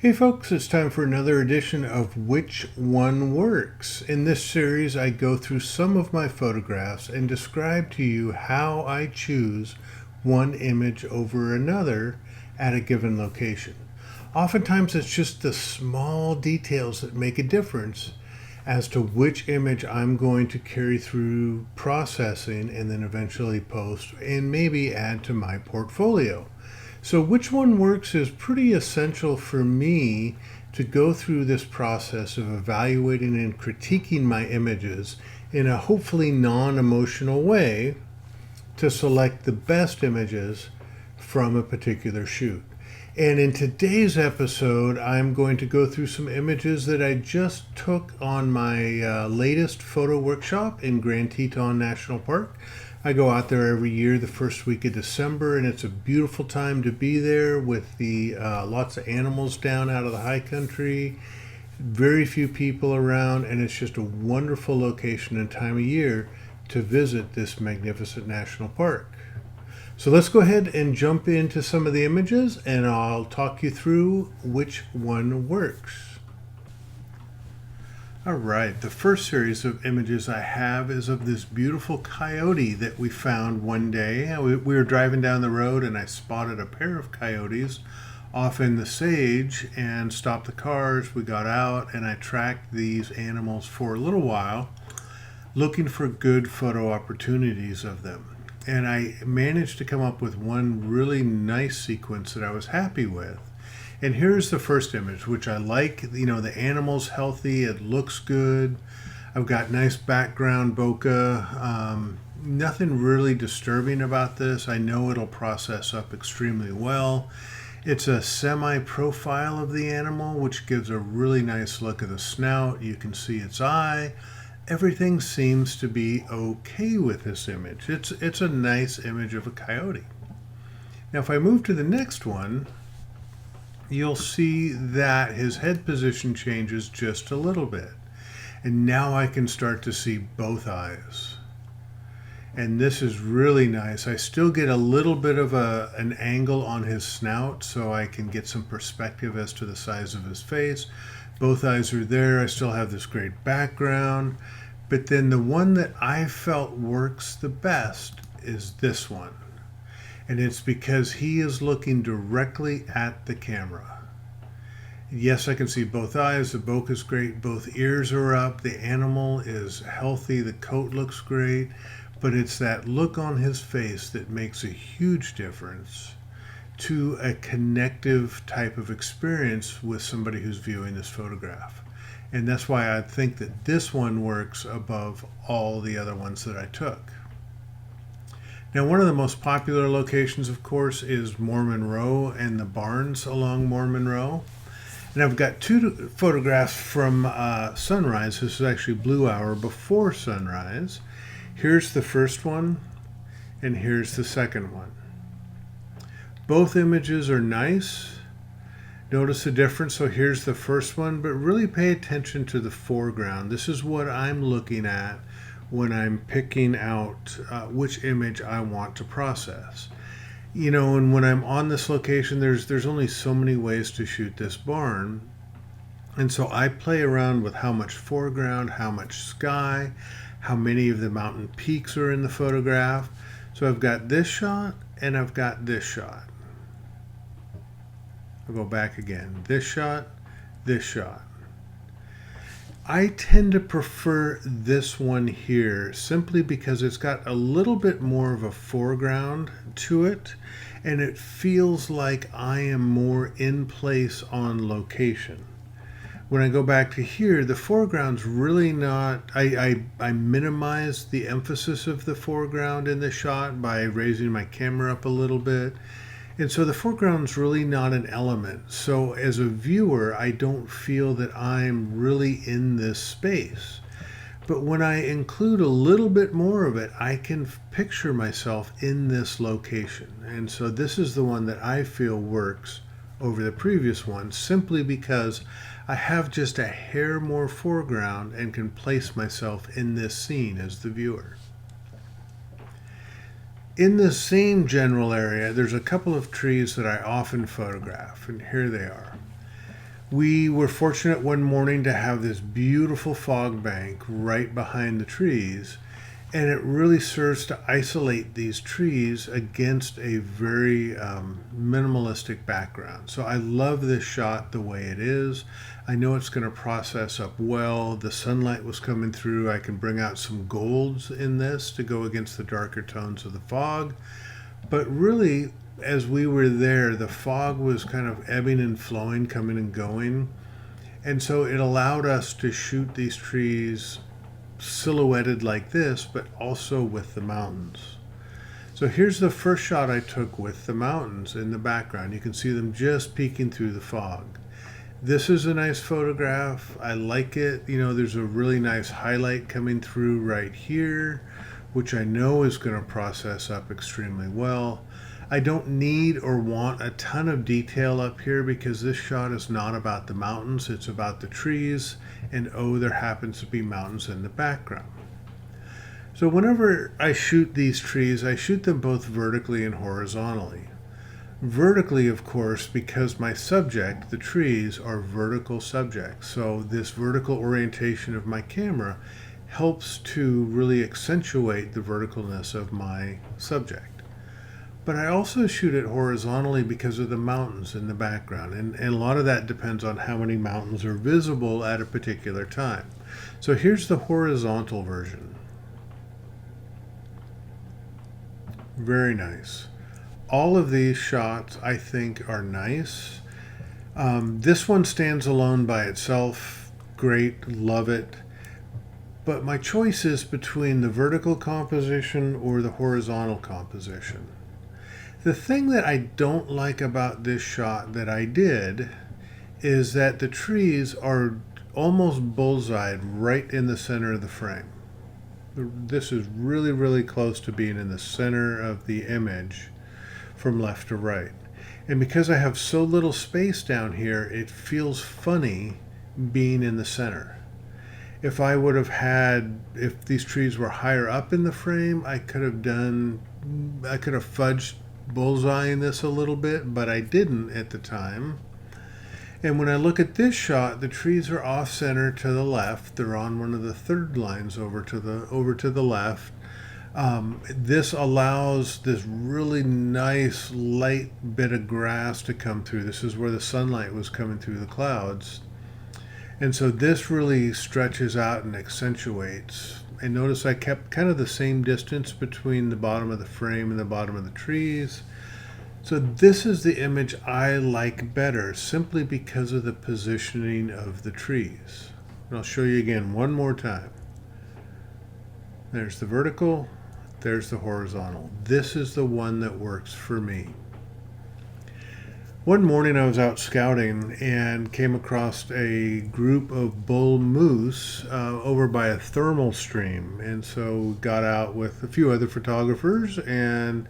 Hey folks, it's time for another edition of Which One Works. In this series, I go through some of my photographs and describe to you how I choose one image over another at a given location. Oftentimes, it's just the small details that make a difference as to which image I'm going to carry through processing and then eventually post and maybe add to my portfolio. So, which one works is pretty essential for me to go through this process of evaluating and critiquing my images in a hopefully non emotional way to select the best images from a particular shoot. And in today's episode, I'm going to go through some images that I just took on my latest photo workshop in Grand Teton National Park. I go out there every year the first week of December, and it's a beautiful time to be there with the lots of animals down out of the high country, very few people around, and it's just a wonderful location and time of year to visit this magnificent national park. So let's go ahead and jump into some of the images, and I'll talk you through which one works. All right, the first series of images I have is of this beautiful coyote that we found one day. We were driving down the road and I spotted a pair of coyotes off in the sage and stopped the cars. We got out and I tracked these animals for a little while, looking for good photo opportunities of them. And I managed to come up with one really nice sequence that I was happy with. And here's the first image, which I like. You know, the animal's healthy, it looks good. I've got nice background bokeh. Nothing really disturbing about this. I know it'll process up extremely well. It's a semi-profile of the animal, which gives a really nice look at the snout. You can see its eye. Everything seems to be okay with this image. It's a nice image of a coyote. Now, if I move to the next one, you'll see that his head position changes just a little bit. And now I can start to see both eyes. And this is really nice. I still get a little bit of an angle on his snout so I can get some perspective as to the size of his face. Both eyes are there. I still have this great background. But then the one that I felt works the best is this one. And it's because he is looking directly at the camera. Yes, I can see both eyes. The bokeh is great. Both ears are up. The animal is healthy. The coat looks great. But it's that look on his face that makes a huge difference to a connective type of experience with somebody who's viewing this photograph. And that's why I think that this one works above all the other ones that I took. Now, one of the most popular locations, of course, is Mormon Row and the barns along Mormon Row. And I've got two photographs from sunrise. This is actually blue hour before sunrise. Here's the first one, and here's the second one. Both images are nice. Notice the difference. So here's the first one, but really pay attention to the foreground. This is what I'm looking at when I'm picking out which image I want to process. You know, and when I'm on this location, there's only so many ways to shoot this barn. And so I play around with how much foreground, how much sky, how many of the mountain peaks are in the photograph. So I've got this shot and I've got this shot. I'll go back again. This shot, this shot. I tend to prefer this one here simply because it's got a little bit more of a foreground to it and it feels like I am more in place on location. When I go back to here, the foreground's really not, I minimize the emphasis of the foreground in the shot by raising my camera up a little bit. And so the foreground's really not an element. So as a viewer, I don't feel that I'm really in this space. But when I include a little bit more of it, I can picture myself in this location. And so this is the one that I feel works over the previous one, simply because I have just a hair more foreground and can place myself in this scene as the viewer. In the same general area, there's a couple of trees that I often photograph, and here they are. We were fortunate one morning to have this beautiful fog bank right behind the trees, and it really serves to isolate these trees against a very minimalistic background. So I love this shot the way it is. I know it's going to process up well. The sunlight was coming through. I can bring out some golds in this to go against the darker tones of the fog. But really, as we were there, the fog was kind of ebbing and flowing, coming and going. And so it allowed us to shoot these trees silhouetted like this, but also with the mountains. So here's the first shot I took with the mountains in the background. You can see them just peeking through the fog. This is a nice photograph. I like it. You know, there's a really nice highlight coming through right here, which I know is going to process up extremely well. I don't need or want a ton of detail up here because this shot is not about the mountains, it's about the trees, and oh, there happens to be mountains in the background. So whenever I shoot these trees, I shoot them both vertically and horizontally. Vertically, of course, because my subject, the trees, are vertical subjects. So this vertical orientation of my camera helps to really accentuate the verticalness of my subject. But I also shoot it horizontally because of the mountains in the background. And a lot of that depends on how many mountains are visible at a particular time. So here's the horizontal version. Very nice. All of these shots I think are nice. This one stands alone by itself. Great, love it. But my choice is between the vertical composition or the horizontal composition. The thing that I don't like about this shot that I did is that the trees are almost bullseyed right in the center of the frame. This is really, really close to being in the center of the image from left to right. And because I have so little space down here, it feels funny being in the center. If I would have had, if these trees were higher up in the frame, I could have fudged bullseyeing this a little bit, but I didn't at the time. And when I look at this shot, the trees are off center to the left. They're on one of the third lines over to the left. This allows this really nice light bit of grass to come through. This is where the sunlight was coming through the clouds. And so this really stretches out and accentuates. And notice I kept kind of the same distance between the bottom of the frame and the bottom of the trees. So this is the image I like better simply because of the positioning of the trees. And I'll show you again one more time. There's the vertical, there's the horizontal. This is the one that works for me. One morning I was out scouting and came across a group of bull moose over by a thermal stream. And so got out with a few other photographers and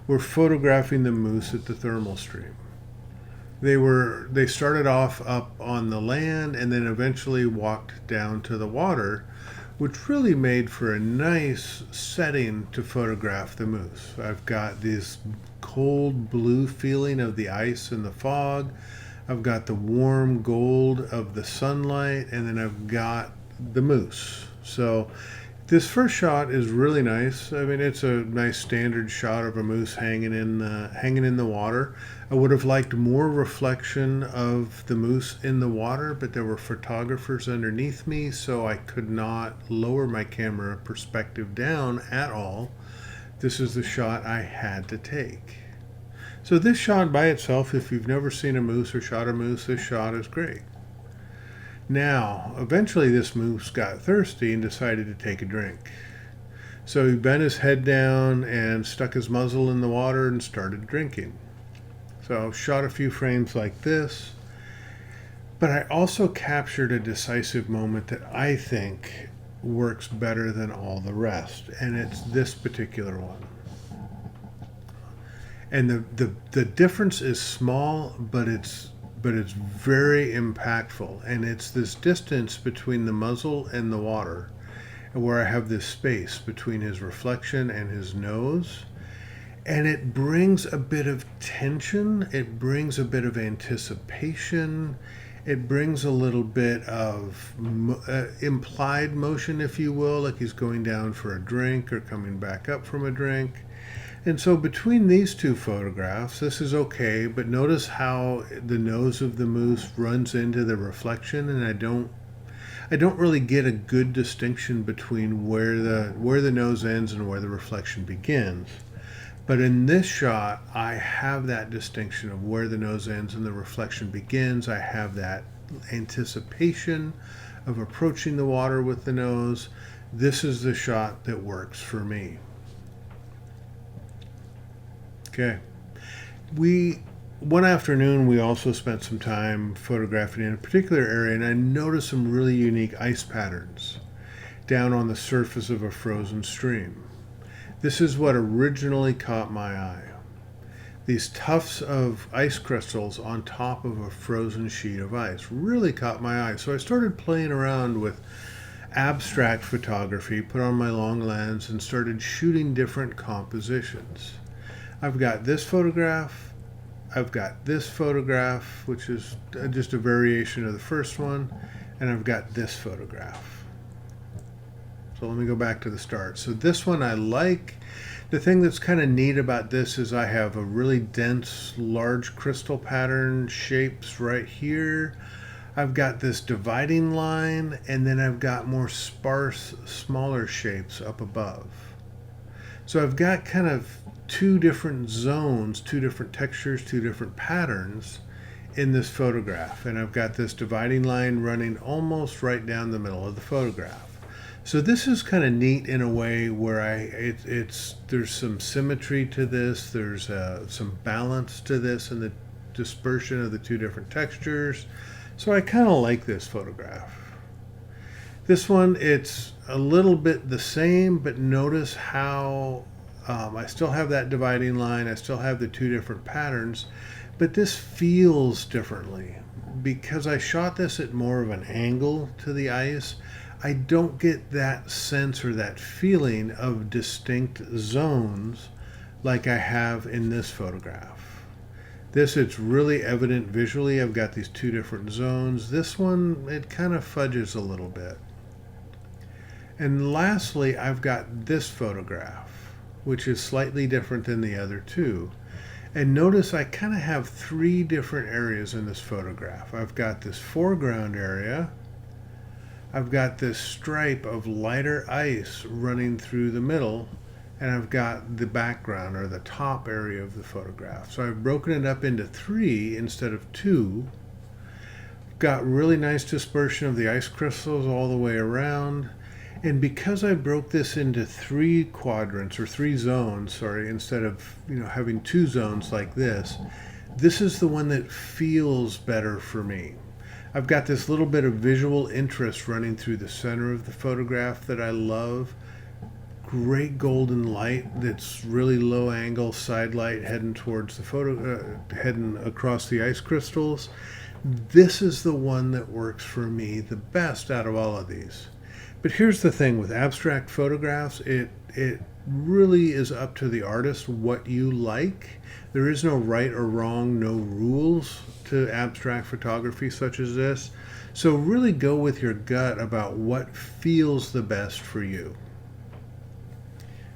were photographing the moose at the thermal stream. They started off up on the land and then eventually walked down to the water, which really made for a nice setting to photograph the moose. I've got this cold blue feeling of the ice and the fog. I've got the warm gold of the sunlight, and then I've got the moose. So this first shot is really nice. I mean, it's a nice standard shot of a moose hanging in the water. I would have liked more reflection of the moose in the water, but there were photographers underneath me, so I could not lower my camera perspective down at all. This is the shot I had to take. So this shot by itself, if you've never seen a moose or shot a moose, this shot is great. Now, eventually this moose got thirsty and decided to take a drink. So he bent his head down and stuck his muzzle in the water and started drinking. So I shot a few frames like this, but I also captured a decisive moment that I think works better than all the rest, and it's this particular one. And the difference is small, but it's very impactful, and it's this distance between the muzzle and the water, where I have this space between his reflection and his nose, and it brings a bit of tension, it brings a bit of anticipation, It brings a little bit of implied motion, if you will, like he's going down for a drink or coming back up from a drink. And so between these two photographs, this is okay, but notice how the nose of the moose runs into the reflection, and I don't really get a good distinction between where the nose ends and where the reflection begins. But in this shot, I have that distinction of where the nose ends and the reflection begins. I have that anticipation of approaching the water with the nose. This is the shot that works for me. Okay. One afternoon, we also spent some time photographing in a particular area, and I noticed some really unique ice patterns down on the surface of a frozen stream. This is what originally caught my eye. These tufts of ice crystals on top of a frozen sheet of ice really caught my eye. So I started playing around with abstract photography, put on my long lens, and started shooting different compositions. I've got this photograph, I've got this photograph, which is just a variation of the first one, and I've got this photograph. So let me go back to the start. So this one I like. The thing that's kind of neat about this is I have a really dense, large crystal pattern shapes right here. I've got this dividing line, and then I've got more sparse, smaller shapes up above. So I've got kind of two different zones, two different textures, two different patterns in this photograph. And I've got this dividing line running almost right down the middle of the photograph. So this is kind of neat in a way where there's some symmetry to this, there's some balance to this and the dispersion of the two different textures. So I kind of like this photograph. This one, it's a little bit the same, but notice how I still have that dividing line, I still have the two different patterns, but this feels differently. Because I shot this at more of an angle to the ice, I don't get that sense or that feeling of distinct zones like I have in this photograph. This, it's really evident visually. I've got these two different zones. This one, it kind of fudges a little bit. And lastly, I've got this photograph, which is slightly different than the other two. And notice I kind of have three different areas in this photograph. I've got this foreground area, I've got this stripe of lighter ice running through the middle, and I've got the background or the top area of the photograph. So I've broken it up into three instead of two. Got really nice dispersion of the ice crystals all the way around. And because I broke this into three quadrants or three zones, instead of having two zones like this is the one that feels better for me. I've got this little bit of visual interest running through the center of the photograph that I love. Great golden light that's really low angle side light heading towards the heading across the ice crystals. This is the one that works for me the best out of all of these. But here's the thing with abstract photographs, it really is up to the artist what you like. There is no right or wrong, no rules to abstract photography such as this. So really go with your gut about what feels the best for you.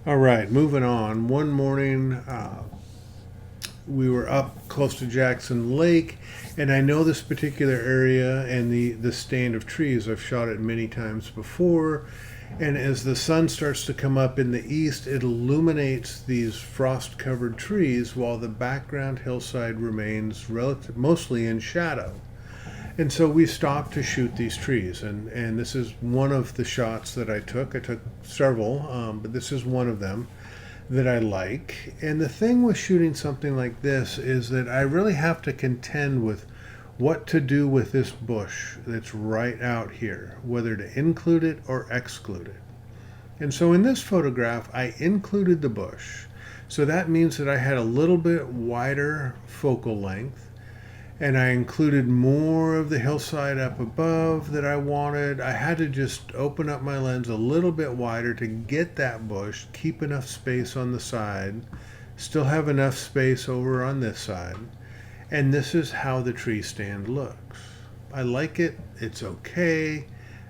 All right, moving on. One morning, we were up close to Jackson Lake, and I know this particular area and the stand of trees. I've shot it many times before, and as the sun starts to come up in the east, it illuminates these frost-covered trees while the background hillside remains mostly in shadow. And so we stopped to shoot these trees, and this is one of the shots that I took. I took several, but this is one of them that I like. And the thing with shooting something like this is that I really have to contend with what to do with this bush that's right out here, whether to include it or exclude it. And so in this photograph, I included the bush. So that means that I had a little bit wider focal length, and I included more of the hillside up above that I wanted. I had to just open up my lens a little bit wider to get that bush, keep enough space on the side, still have enough space over on this side. And this is how the tree stand looks. I like it. It's okay.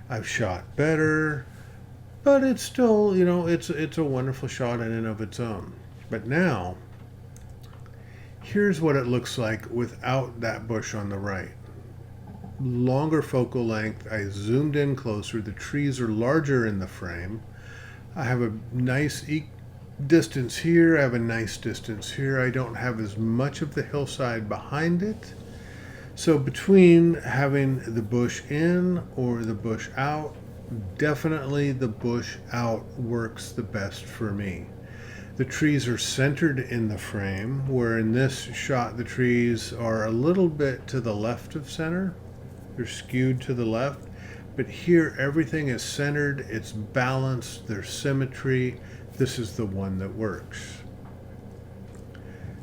I've shot better, but it's still, it's a wonderful shot in and of its own. But now, here's what it looks like without that bush on the right. Longer focal length. I zoomed in closer. The trees are larger in the frame. I have a nice distance here. I have a nice distance here. I don't have as much of the hillside behind it. So between having the bush in or the bush out, definitely the bush out works the best for me. The trees are centered in the frame, where in this shot the trees are a little bit to the left of center. They're skewed to the left. But here everything is centered, it's balanced, there's symmetry. This is the one that works.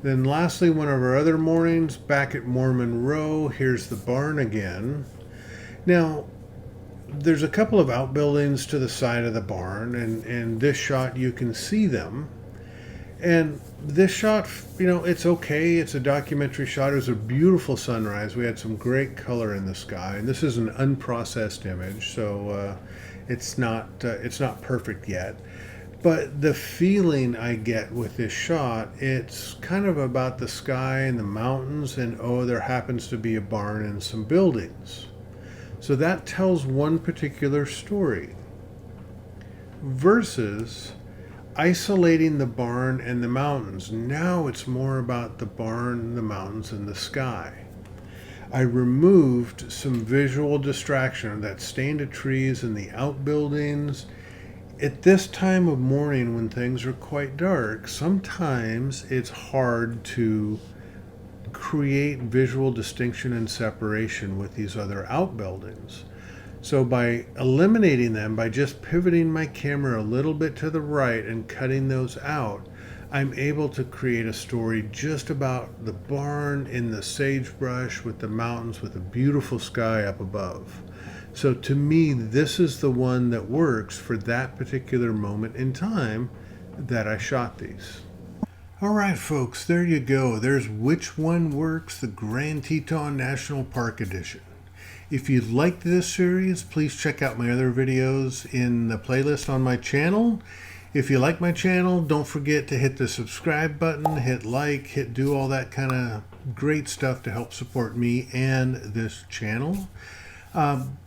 Then lastly, one of our other mornings back at Mormon Row. Here's the barn again. Now, there's a couple of outbuildings to the side of the barn, and this shot you can see them. And this shot, it's okay. It's a documentary shot. It was a beautiful sunrise. We had some great color in the sky, and this is an unprocessed image, so it's not perfect yet. But the feeling I get with this shot, it's kind of about the sky and the mountains, and there happens to be a barn and some buildings. So that tells one particular story. Versus isolating the barn and the mountains. Now it's more about the barn, the mountains, and the sky. I removed some visual distraction, that stand of trees and the outbuildings. At this time of morning when things are quite dark, sometimes it's hard to create visual distinction and separation with these other outbuildings. So by eliminating them, by just pivoting my camera a little bit to the right and cutting those out, I'm able to create a story just about the barn in the sagebrush with the mountains with a beautiful sky up above. So to me, this is the one that works for that particular moment in time that I shot these. All right, folks, there you go. There's Which One Works, the Grand Teton National Park Edition. If you liked this series, please check out my other videos in the playlist on my channel. If you like my channel, don't forget to hit the subscribe button, hit like, do all that kind of great stuff to help support me and this channel.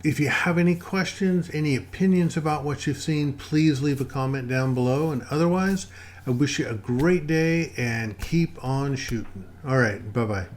If you have any questions, any opinions about what you've seen, please leave a comment down below. And otherwise, I wish you a great day and keep on shooting. All right, bye-bye.